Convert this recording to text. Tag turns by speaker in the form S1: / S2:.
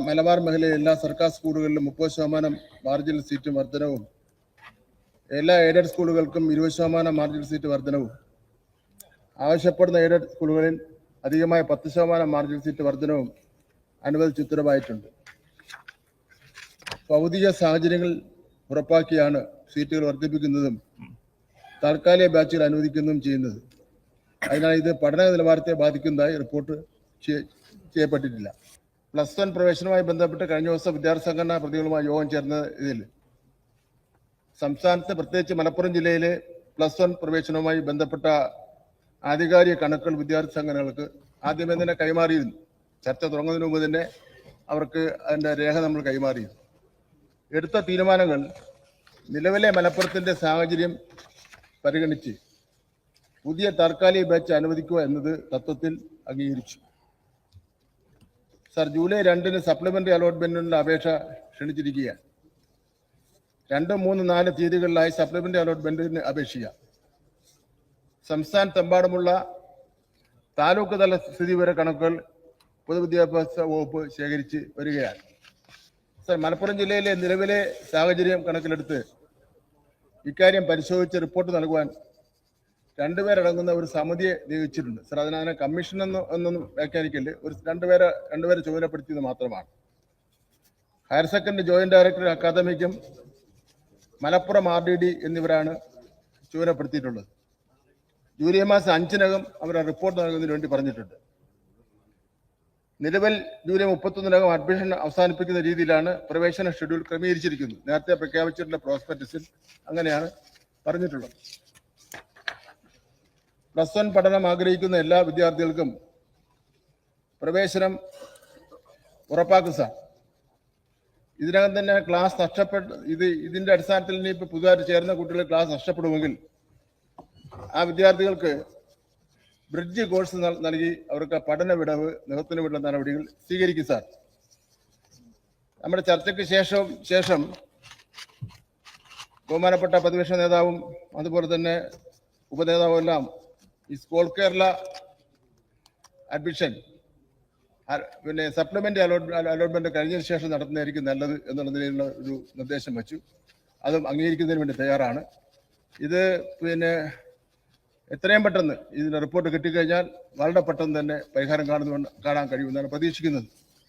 S1: മലബാർ മേഖലയിലെ എല്ലാ സർക്കാർ സ്കൂളുകളിലും 30% മാർജിനൽ സീറ്റ് വർധനവും, എല്ലാ എയ്ഡഡ് സ്കൂളുകൾക്കും 20% മാർജിനൽ സീറ്റ് വർധനവും, ആവശ്യപ്പെടുന്ന എയ്ഡഡ് സ്കൂളുകളിൽ അധികമായ 10% മാർജിനൽ സീറ്റ് വർധനവും അനുവദിച്ച് ഉത്തരവായിട്ടുണ്ട്. ഭൗതിക സാഹചര്യങ്ങൾ ഉറപ്പാക്കിയാണ് സീറ്റുകൾ വർദ്ധിപ്പിക്കുന്നതും താൽക്കാലിക ബാച്ചുകൾ അനുവദിക്കുന്നതും ചെയ്യുന്നത്. അതിനാൽ ഇത് പഠന നിലവാരത്തെ ബാധിക്കുന്നതായി റിപ്പോർട്ട് ചെയ്യപ്പെട്ടിട്ടില്ല. +1 പ്രവേശനവുമായി ബന്ധപ്പെട്ട് കഴിഞ്ഞ ദിവസം വിദ്യാർത്ഥി സംഘടനാ പ്രതികളുമായി യോഗം ചേർന്ന ഇതിൽ സംസ്ഥാനത്ത് പ്രത്യേകിച്ച് മലപ്പുറം ജില്ലയിലെ +1 പ്രവേശനവുമായി ബന്ധപ്പെട്ട ആധികാരിക കണക്കുകൾ വിദ്യാർത്ഥി സംഘടനകൾക്ക് ആദ്യമേ തന്നെ കൈമാറിയിരുന്നു. ചർച്ച തുടങ്ങുന്നതിന് മുമ്പ് തന്നെ അവർക്ക് അതിൻ്റെ രേഖ നമ്മൾ കൈമാറിയിരുന്നു. എടുത്ത തീരുമാനങ്ങൾ നിലവിലെ മലപ്പുറത്തിൻ്റെ സാഹചര്യം പരിഗണിച്ച് പുതിയ താൽക്കാലിക ബാച്ച് അനുവദിക്കുക എന്നത് തത്വത്തിൽ അംഗീകരിച്ചു. സർ, ജൂലൈ 2-ന് സപ്ലിമെന്ററി അലോട്ട്മെന്റിനുള്ള അപേക്ഷ ക്ഷണിച്ചിരിക്കുകയാണ്. 2, 3, 4 തീയതികളിലായി സപ്ലിമെന്ററി അലോട്ട്മെന്റിന് അപേക്ഷിക്കാം. സംസ്ഥാനത്തെമ്പാടുമുള്ള താലൂക്ക് തല സ്ഥിതിവിവര കണക്കുകൾ പൊതുവിദ്യാഭ്യാസ വകുപ്പ് ശേഖരിച്ച് വരികയാണ്. സർ, മലപ്പുറം ജില്ലയിലെ നിലവിലെ സാഹചര്യം കണക്കിലെടുത്ത് ഇക്കാര്യം പരിശോധിച്ച് റിപ്പോർട്ട് നൽകുവാൻ 2 പേരടങ്ങുന്ന ഒരു സമിതിയെ നിയോഗിച്ചിട്ടുണ്ട്. സർ, അതിനെ കമ്മീഷൻ എന്നൊന്നും വ്യാഖ്യാനിക്കല്, ഒരു 2 പേരെ ചുമതലപ്പെടുത്തിയത് മാത്രമാണ്. ഹയർ സെക്കൻഡറി ജോയിന്റ് ഡയറക്ടർ അക്കാദമിക്കും മലപ്പുറം RDD എന്നിവരാണ് ചുമതലപ്പെടുത്തിയിട്ടുള്ളത്. ജൂലൈ മാസം 5-നകം അവരുടെ റിപ്പോർട്ട് നൽകുന്നതിന് വേണ്ടി പറഞ്ഞിട്ടുണ്ട്. നിലവിൽ ജൂലൈ 31-നകം അഡ്മിഷൻ അവസാനിപ്പിക്കുന്ന രീതിയിലാണ് പ്രവേശന ഷെഡ്യൂൾ ക്രമീകരിച്ചിരിക്കുന്നത്. നേരത്തെ പ്രഖ്യാപിച്ചിട്ടുള്ള പ്രോസ്പെക്ടസിൽ അങ്ങനെയാണ് പറഞ്ഞിട്ടുള്ളത്. +1 പഠനം ആഗ്രഹിക്കുന്ന എല്ലാ വിദ്യാർത്ഥികൾക്കും പ്രവേശനം ഉറപ്പാക്കും സാർ. ഇതിനകം തന്നെ ക്ലാസ് ഇതിന്റെ അടിസ്ഥാനത്തിൽ ഇനിയിപ്പോൾ പുതുതായിട്ട് ചേർന്ന കുട്ടികൾ ക്ലാസ് നഷ്ടപ്പെടുമെങ്കിൽ ആ വിദ്യാർത്ഥികൾക്ക് ബ്രിഡ്ജ് കോഴ്സ് നൽകി അവർക്ക് പഠന വിടവ് നികത്തുന്നതിനുള്ള നടപടികൾ സ്വീകരിക്കും സാർ. നമ്മുടെ ചർച്ചയ്ക്ക് ശേഷം ബഹുമാനപ്പെട്ട പ്രതിപക്ഷ നേതാവും അതുപോലെ തന്നെ ഉപനേതാവും എല്ലാം ഈ school Kerala admission supplementary allotment കഴിഞ്ഞതിന് ശേഷം നടത്തുന്നതായിരിക്കും നല്ലത് എന്നുള്ളതിനുള്ള ഒരു നിർദ്ദേശം വച്ചു. അതും അംഗീകരിക്കുന്നതിന് വേണ്ടി തയ്യാറാണ്. ഇത് എത്രയും പെട്ടെന്ന് ഇതിന്റെ റിപ്പോർട്ട് കിട്ടിക്കഴിഞ്ഞാൽ വളരെ പെട്ടെന്ന് തന്നെ പരിഹാരം കാണാൻ കഴിയുമെന്നാണ് പ്രതീക്ഷിക്കുന്നത്.